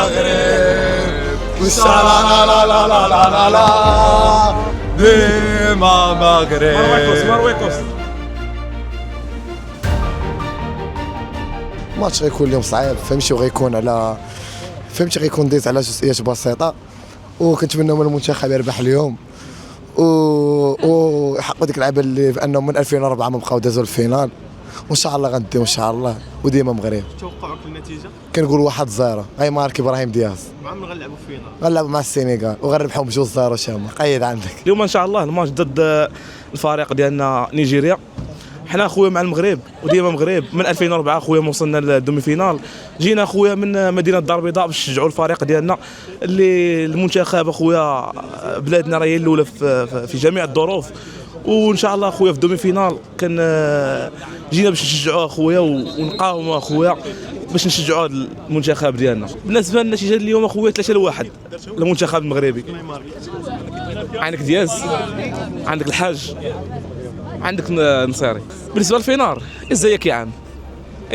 مغرب وشا لا لا لا لا لا لا لا ديما مغرب. مرويكوس الماتش غيكون اليوم صعيب فهمتي، وغيكون على فهمتي غيكون ديت على جزئيات بسيطه، وكنتمنى من المنتخب يربح اليوم ويحققوا ديك اللعبه اللي بانهم من 2004 ما بقاو دازوا الفينال، وان شاء الله غنديو ان شاء الله وديما مغرب. توقعك للنتيجه؟ كنقول 1-0 غيماركي ابراهيم دياز. مع من غنلعبوا فينا؟ غنلعبوا مع السنغال وغنربحوا ب2-0 شامل. قيد عندك اليوم ان شاء الله الماتش ضد الفريق ديالنا نيجيريا. حنا خويا مع المغرب وديما مغرب من 2004 خويا وصلنا للدومي فينال. جينا خويا من مدينه الدار البيضاء باش نشجعوا الفريق ديالنا اللي المنتخب اخويا بلادنا راه هي الاولى في جميع الظروف، وان شاء الله خويا في الدومي فينال كان جينا باش نشجعوا اخويا ونقاوموا اخويا باش نشجعوا المنتخب ديالنا. بالنسبه للنتيجه اليوم اخويا 3-1 للمنتخب المغربي. عندك دياز، عندك الحاج، عندك نصيري. بالنسبه للفينار ازيك يا عم،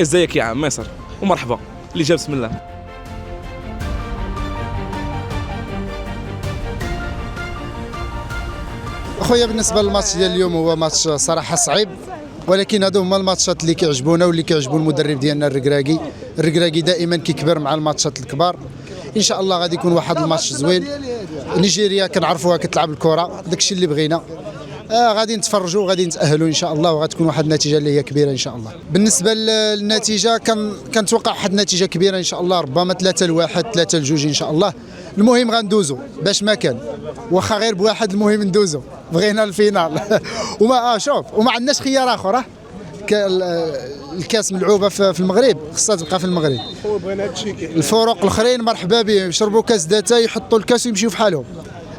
ازيك يا عم مصر ومرحبا اللي جاب بسم الله. اخويا بالنسبه للماتش ديال اليوم هو ماتش صراحه صعيب، ولكن هادو هما الماتشات اللي كيعجبونا واللي كيعجبوا المدرب ديالنا الركراكي دائما كيكبر مع الماتشات الكبار. ان شاء الله غادي يكون واحد الماتش زوين. نيجيريا كنعرفوها كتلعب الكره، داكشي اللي بغينا. غادي نتفرجوا وغادي نتاهلوا ان شاء الله، وغتكون واحد النتيجه اللي هي كبيره ان شاء الله. بالنسبه للنتيجه كنتوقع واحد النتيجه كبيره ان شاء الله، ربما 3-1 3-2 ان شاء الله. المهم غندوزو باش ما كان، واخا غير بواحد المهم ندوزو، بغينا الفينال وما شوف وما عندناش خيار اخر. الكاس ملعوبه في المغرب، خصها تبقى في المغرب. الفرق الاخرين مرحبا بهم، يشربوا كاس داتا يحطوا الكاس ويمشيو في حالهم،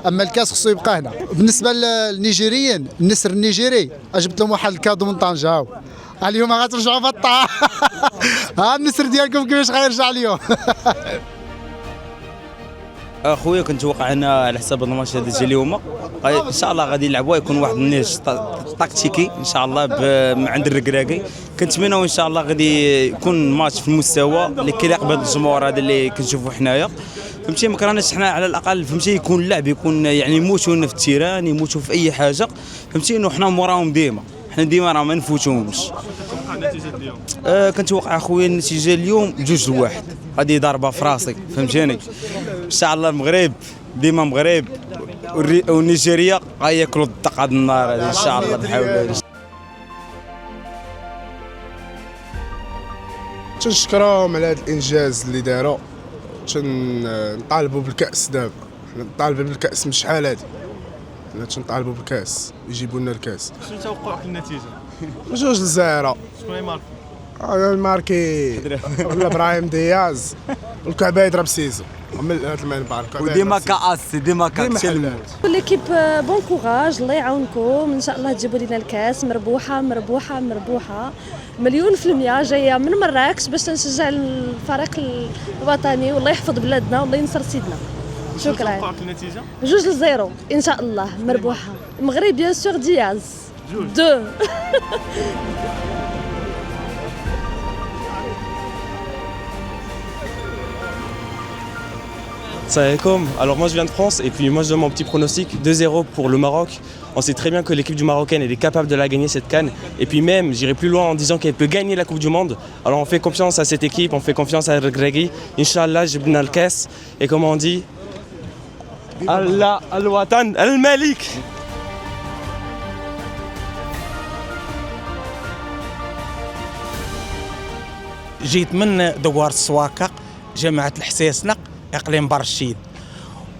اما الكاس خصو يبقى هنا. بالنسبه للنيجيريين النسر النيجيري جبت لهم واحد الكادو من طنجه، هاو اليوم غترجعوا بطه ها النسر ديالكم كيفاش غيرجع اليوم. اخويا كنتوقع انا على حساب الماتش هذا ديال اليوم ان شاء الله غادي يلعبوا، يكون واحد النيش تكتيكي ان شاء الله عند الركراكي. كنتمناو ان شاء الله غادي يكون ماتش في المستوى اللي كيليق بهذا الجمهور هذا اللي كنشوفوا حنايا، فهمتي. ما كرهناش حنا على الاقل، فهمتي، يكون اللعب يكون يعني يموتوا في التيران، يموتوا في اي حاجه، فهمتي، انه حنا موراهم ديما، حنا ديما راه ما نفوتوهمش. توقع النتيجه اليوم؟ كنتوقع اخويا النتيجه اليوم 2-1. هذه ضربه في راسي، فهمتيني. ان شاء الله المغرب ديما مغرب، ونيجيريا غياكلوا الدق هذا النار هذه ان شاء الله بحول. تنشكرهم على هذا الانجاز اللي داروا، تنطالبوا بالكاس دابا، حنا نطالبوا بالكاس من شحال هادي، حنا تنطالبوا بالكاس يجيبوا لنا الكاس. شنو توقعك للنتيجه؟ 2-0. شكون غيمارك؟ الماركي ولا ابراهيم دياز، والكعبه يضرب سيزو من هذا المنبر. وديما كاس ديما كاس. ليكيب بون كوراج، الله يعاونكم، ان شاء الله تجيبوا لنا الكاس مربوحه مربوحه مربوحه 100% جايه من مراكش باش نشجع الفريق الوطني، والله يحفظ بلادنا والله ينصر سيدنا. شكرا. توقعك النتيجه؟ 2-0 ان شاء الله مربوحه. المغرب بيان سور دياز 2. Salam alaikum. Alors moi je viens de France et puis moi je donne mon petit pronostic 2-0 pour le Maroc. On sait très bien que l'équipe du Marocaine elle est capable de la gagner cette CAN, et puis même j'irai plus loin en disant qu'elle peut gagner la Coupe du Monde. Alors on fait confiance à cette équipe, on fait confiance à Regragui. Inch'Allah jibna al-Kas, et comme on dit Allah al-Watan al-Malik. جيت من دوار السواكة، جماعة الحساسنة، اقليم برشيد.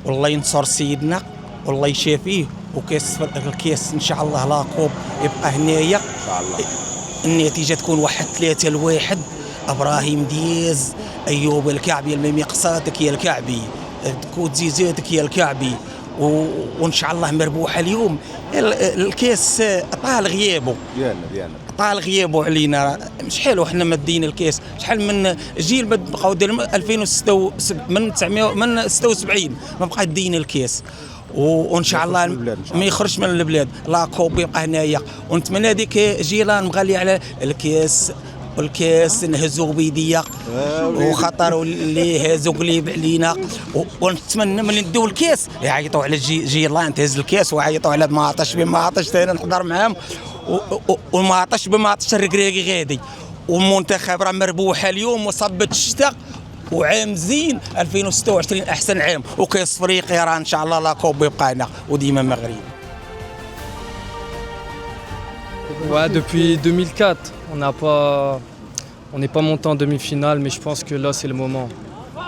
والله ينصر سيدنا والله يشافيه، وكاس الكاس ان شاء الله لاقوب يبقى هنايا ان شاء الله. النتيجه تكون 1-3. ابراهيم دياز، ايوب الكعبي، الميمي قصاتك يا الكعبي، كوت زيزاتك يا الكعبي، وان شاء الله مربوحه اليوم. الكاس طال غيابه ديالنا طال غيابه علينا، شحال وحنا مادين الكاس، شحال من جيل بقاو ديال 2006 من 76 ما بقى دين الكاس، وان شاء الله ما يخرجش من البلاد، لا كوب يبقى هنايا. ونتمنى ديك جيران مغالي على الكاس والكاس نهزوا بيديه وخطروا اللي هزوا قليب علينا ونتمنى من نديو الكاس يعيطوا على جي الله تهز الكاس ويعيطوا على ما عطاش بما عطاش ثاني نحضر معاهم وما عطاش بما عطاش الركراكي غادي والمنتخب راه مربوحه اليوم وصبت الشتاء وعام زين 2026 احسن عام وكاس افريقيا راه ان شاء الله لا كوب يبقى هنا وديما مغرب. Ouais, depuis 2004, on n'est pas monté en demi-finale, mais je pense que là c'est le moment.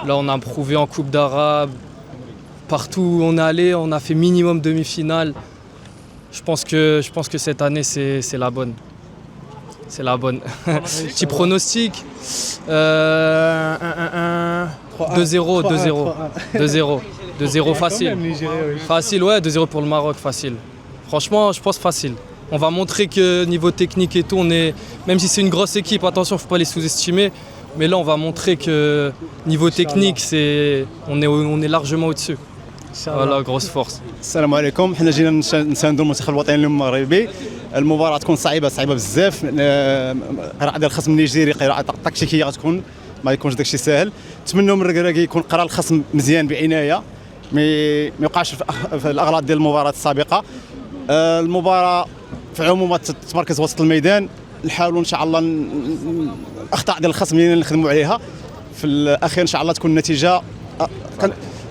Là on a prouvé en Coupe d'Arabe, partout où on est allé, on a fait minimum demi-finale. Je pense que cette année c'est la bonne. C'est la bonne. Petit pronostic, 2-0, 2-0 facile. Facile, ouais, 2-0 pour le Maroc, facile. Franchement, je pense facile. On va montrer que niveau technique et tout, on est, même si c'est une grosse équipe, attention, il ne faut pas les sous-estimer. Mais là, on va montrer que niveau technique, on est largement au-dessus. Voilà, grosse force. السلام عليكم. حنا جينا نساندوا المنتخب الوطني المغربي. المباراة تكون صعيبة بزاف. قراءة ديال الخصم النيجيري قراءة تكتيكية غتكون ما يكونش داكشي ساهل. نتمنوا من الركراكي يكون قرا الخصم مزيان بعناية ما يوقعش في الأغلاط ديال المباراة السابقة. المباراة في عمومها تتمركز وسط الميدان. نحاولوا ان شاء الله الاخطاء ديال الخصم اللي نخدموا عليها في الاخير ان شاء الله تكون النتيجه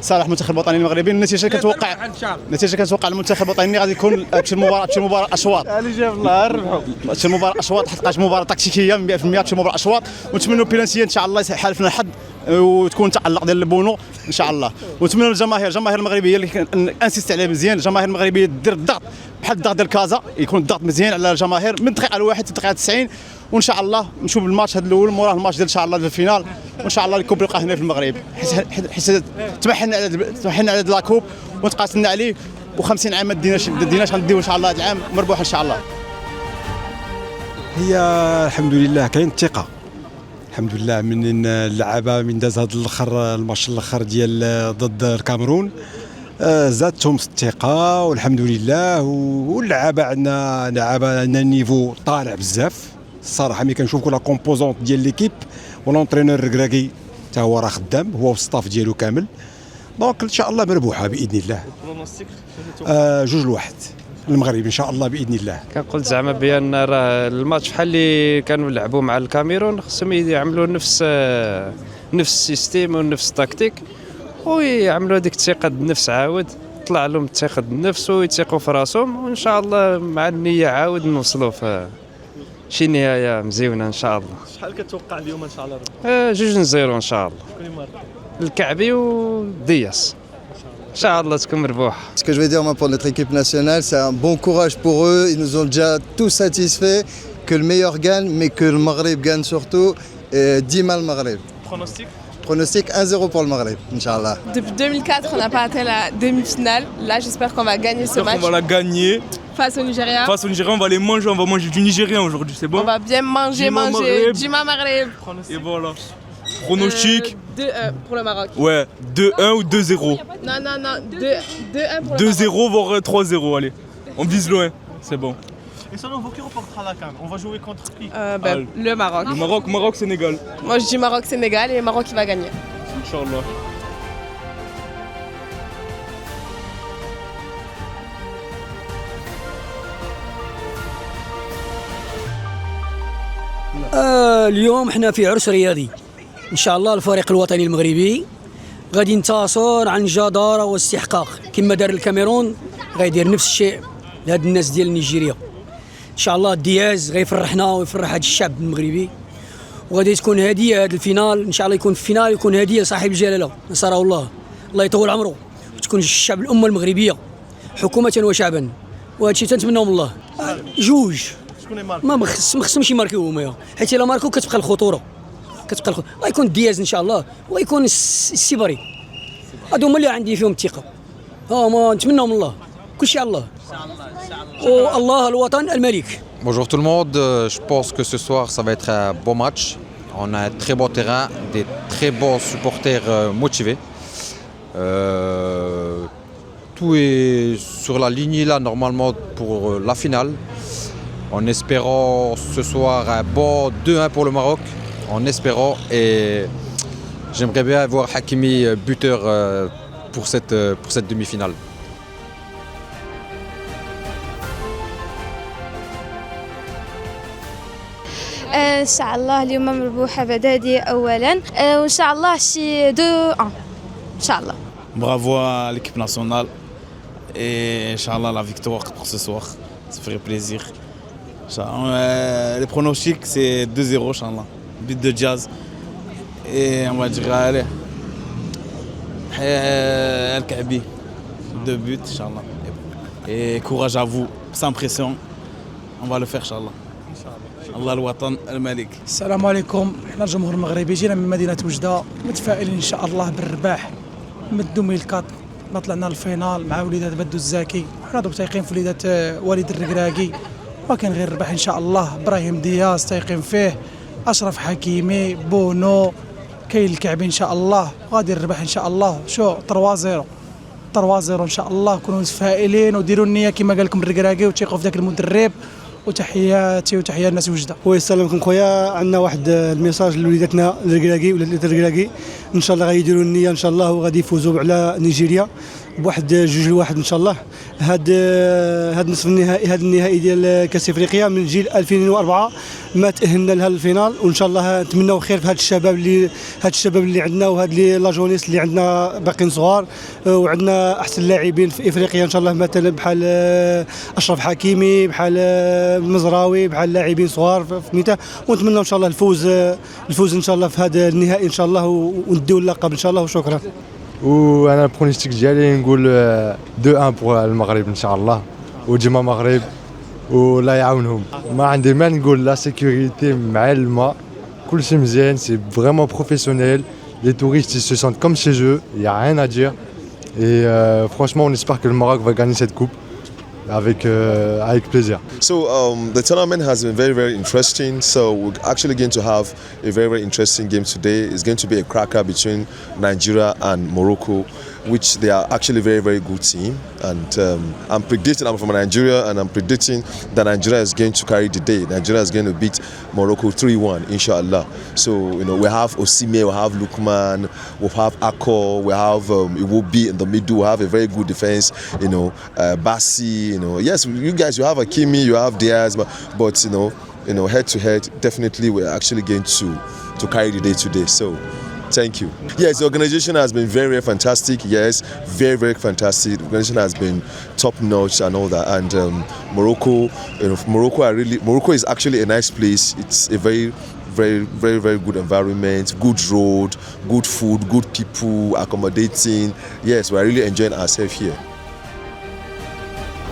صالح المنتخب الوطني المغربي. النتيجه كتوقع المنتخب الوطني غادي يكون تمشي المباراه اشواط. اللي جاب الله نربحوا تمشي المباراه اشواط حيت مباراه تكتيكيه 100% تمشي المباراه اشواط ونتمنوا بينالتيات ان شاء الله يحالفنا الحظ وتكون تعلق ديال البونو ان شاء الله. ونتمنى الجماهير المغربيه اللي انسيست عليه مزيان الجماهير المغربيه دير الضغط بحال الضغط ديال كازا يكون الضغط مزيان على الجماهير من الدقيقه الواحد حتى الدقيقه 90 وان شاء الله نشوف الماتش هذا الاول موراه الماتش ديال ان شاء الله ديال الفينال وان شاء الله الكوب يلقى هنا في المغرب حيت تمحنا على لاكوب وتقاسمنا عليه و50 عام ما ديناش غنديو ان شاء الله هذا العام مربوح ان شاء الله. هي الحمد لله كاين الثقه الحمد لله من اللعابه من داز هذا الاخر الماتش الاخر ديال ضد الكاميرون زادتهم الثقه والحمد لله واللعابه عندنا لعابه عندنا النيفو طالع بزاف الصراحه ملي كنشوف كل كومبوزونت ديال ليكيب والونترينور الركراكي حتى هو راه خدام هو والستاف ديالو كامل دونك ان شاء الله مربوحه باذن الله 2-1 المغرب ان شاء الله باذن الله. كنقول زعما بان راه الماتش بحال اللي كانوا لعبوا مع الكاميرون خصهم يعملوا نفس السيستيم ونفس التكتيك ويعملوا هذيك الثقه بالنفس عاود طلع لهم الثقه بالنفس ويثقوا في راسهم وان شاء الله مع النيه عاود نوصلوا في شي نهايه مزيونه ان شاء الله. شحال كتوقع اليوم ان شاء الله؟ 2-0 ان شاء الله. الكعبي ودياس ان شاء الله تكون مربوحه. Ce que je vais dire moi pour notre équipe nationale, c'est un bon courage pour eux. Ils nous ont déjà tous satisfaits que le meilleur gagne, mais que le Maghreb gagne surtout. Et 10 mal Maghreb. Pronostic 1-0 pour le Maghreb, Inch'Allah. Depuis 2004, on n'a pas atteint la demi-finale. Là, j'espère qu'on va gagner ce match. On va la gagner. Face au Nigeria. Face au Nigeria, on va les manger. On va manger du Nigérien aujourd'hui, c'est bon? On va bien manger. Dima Maghreb. Et voilà. Pronostic 2-1 pour le Maroc. Ouais, 2-1 ou 2-0. Non, 2-1 pour le Maroc. 2-0 voire 3-0, allez. On vise loin, c'est bon. Et selon vous, qui reportera la CAN? On va jouer contre qui? Le Maroc. Le Maroc-Sénégal. Moi je dis Maroc-Sénégal et le Maroc qui va gagner. Inch'Allah. اليوم احنا في عرس رياضي ان شاء الله. الفريق الوطني المغربي غادي ينتصر عن جدارة واستحقاق كما دار الكاميرون غيدير نفس الشيء لهاد الناس ديال نيجيريا ان شاء الله. دياز غيفرحنا ويفرح هاد الشعب المغربي وغادي تكون هديه هاد الفينال ان شاء الله. يكون في الفينال يكون هديه صاحب الجلاله نصره الله يطول عمره وتكون الشعب الامه المغربيه حكومه وشعبا وهذا الشيء تنتمناو من الله. جوج ما خصهمش يماركيو هما حيت الا ماركو كتبقى الخطوره غيكون دياز ان شاء الله وغيكون السيبري هادو هما اللي عندي فيهم الثقه. ما نتمناو من الله كلشي على الله والله الوطن الملك. Bonjour tout le monde, je pense que ce soir ça va être un beau match. On a un très beau terrain, des très bons supporters motivés. Tout est sur la ligne là normalement pour la finale. en espérant ce soir un bon 2-1 pour le Maroc, en espérant, et j'aimerais bien voir Hakimi buteur pour cette demi-finale. ان شاء الله اليوم مربوحه بعدادي اولا وان شاء الله شي 2-1 ان شاء الله. Bravo à l'équipe nationale et Inch'Allah la victoire pour ce soir, ça ferait plaisir. Les pronostics c'est 2-0 Inch'Allah, but de Diaz et on va dire allez Al-Kaabi, 2 buts Inch'Allah et courage à vous, sans pression, on va le faire Inch'Allah. الله الوطن الملك. السلام عليكم، احنا الجمهور المغربي جينا من مدينة وجدة متفائلين ان شاء الله بالرباح من 2004 ما طلعنا الفينال مع وليدات بدو الزاكي، حنا دوك تايقين في وليدات وليد الركراكي، ما كان غير الرباح ان شاء الله. ابراهيم دياز تايقين فيه، اشرف حكيمي، بونو، كاين الكعبي ان شاء الله، غادي الرباح ان شاء الله. شو 3-0 ان شاء الله. كونوا متفائلين وديروا النية كما قال لكم الركراكي وتيقوا في ذاك المدرب. وتحياتي وتحية الناس وجدة. ويسلمكم خويا، عندنا واحد الميساج لوليداتنا الركراكي ولاد الركراكي، ان شاء الله غيديروا النية ان شاء الله وغادي يفوزوا على نيجيريا بواحد 2-1 ان شاء الله. هاد نصف النهائي، هاد النهائي ديال كاس افريقيا من جيل 2004 ما تاهلنا لها الفينال، وان شاء الله نتمناو خير في هاد الشباب اللي عندنا وهاد لي لاجونيس اللي عندنا باقيين صغار، وعندنا احسن لاعبين في افريقيا ان شاء الله مثلا بحال اشرف حكيمي، بحال مزراوي، بحال لاعبين صغار في ميته، ونتمنى ان شاء الله الفوز ان شاء الله في هذا النهائي ان شاء الله ونديو اللقب ان شاء الله. وشكرا. وانا البرونيستيك ديالي نقول 2-1 بور المغرب ان شاء الله، وديما مغرب ولا يعاونهم. ما عندي ما نقول، لا سيكوريتي معلمه، كلشي مزيان، سي فريمون بروفيسيونيل. Les touristes ils se sentent comme chez eux, il n'y a rien à dire. Et franchement, on espère que le Maroc va gagner cette coupe avec plaisir. So the tournament has been very, very interesting. So we're actually going to have a very, very interesting game today. It's going to be a cracker between Nigeria and Morocco, which they are actually a very, very good team. And I'm from Nigeria, and I'm predicting that Nigeria is going to carry the day. Nigeria is going to beat Morocco 3-1, inshallah. So, we have Osimhen, we have Lukman, we have Akko, we have Iwobi in the middle, we have a very good defense, Bassi, yes, you guys, you have Hakimi, you have Diaz, but head to head, definitely we're actually going to carry the day today. So, thank you. Yes, the organization has been very, very fantastic. Yes, very, very fantastic. The organization has been top notch and all that. And Morocco is actually a nice place. It's a very, very, very, very good environment, good road, good food, good people, accommodating. Yes, we're really enjoying ourselves here.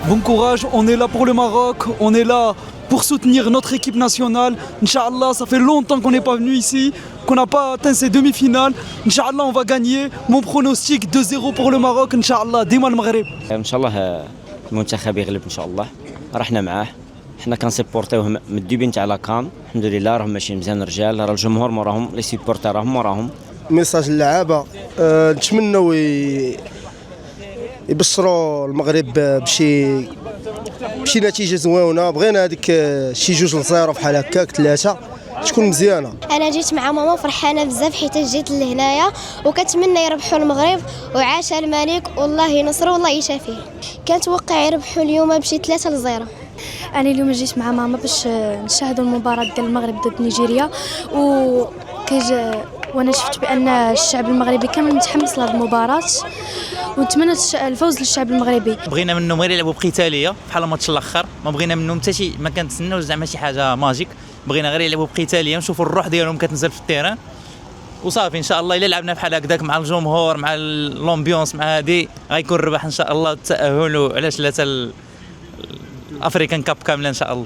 Bon courage, on est là pour le Maroc, on est là pour soutenir notre équipe nationale. Inch'Allah, ça fait longtemps qu'on n'est pas venu ici, qu'on n'a pas atteint ces demi-finales. Inch'Allah, on va gagner. Mon pronostic 2-0 pour le Maroc, Inch'Allah, ديما المغرب. ان شاء الله المنتخب يغلب ان شاء الله، رحنا معاه، حنا كنسيبورتيوه من الديبي نتاع لاكان، الحمد لله راهم ماشيين مزيان الرجال، راه الجمهور موراهم، لي سيبورتر راهم موراهم. ميساج للعابه، نتمنوا يبشروا المغرب بشي نتيجه زوينه، بغينا هذيك شي 2-0 بحال هكاك 3 تكون مزيانه. انا جيت مع ماما فرحانه بزاف حيت جيت لهنايا وكنتمنى يربحوا المغرب وعاش الملك والله ينصرو والله يشافيه. كنتوقع يربحوا اليوم بشي 3-0. انا اليوم جيت مع ماما باش نشاهدوا المباراه ديال المغرب ضد نيجيريا وانا شفت بان الشعب المغربي كامل متحمس لهذه المباراه ونتمنى الفوز للشعب المغربي. بغينا منهم غير يلعبوا بقتاليه بحال الماتش الاخر، ما بغينا منهم حتى شي، ما كنتسناوش زعما شي حاجه ماجيك، بغينا غير يلعبوا بقتاليه نشوفوا الروح ديالهم كتنزل في التيران وصافي. ان شاء الله الا لعبنا بحال هكذاك مع الجمهور مع الامبيونس مع هادي غيكون الربح ان شاء الله، التاهل علاش لا الافريكان كاب كامله ان شاء الله.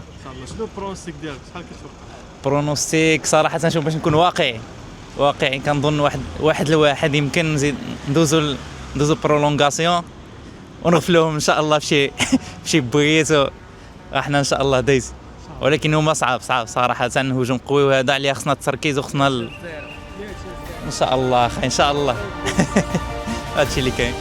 شنو البرونستيك ديالك؟ شحال كتوقع؟ برونوستيك صراحه نشوف باش نكون واقعي كنظن 1-1 يمكن نزيد ندوزو برولونغاسيون ونغفلوهم ان شاء الله بشي بويت احنا ان شاء الله دايز، ولكن هما صعاب صراحه، هجوم قوي وهذا عليه خصنا التركيز وخصنا ان شاء الله ان شاء الله هادشي اللي كاين.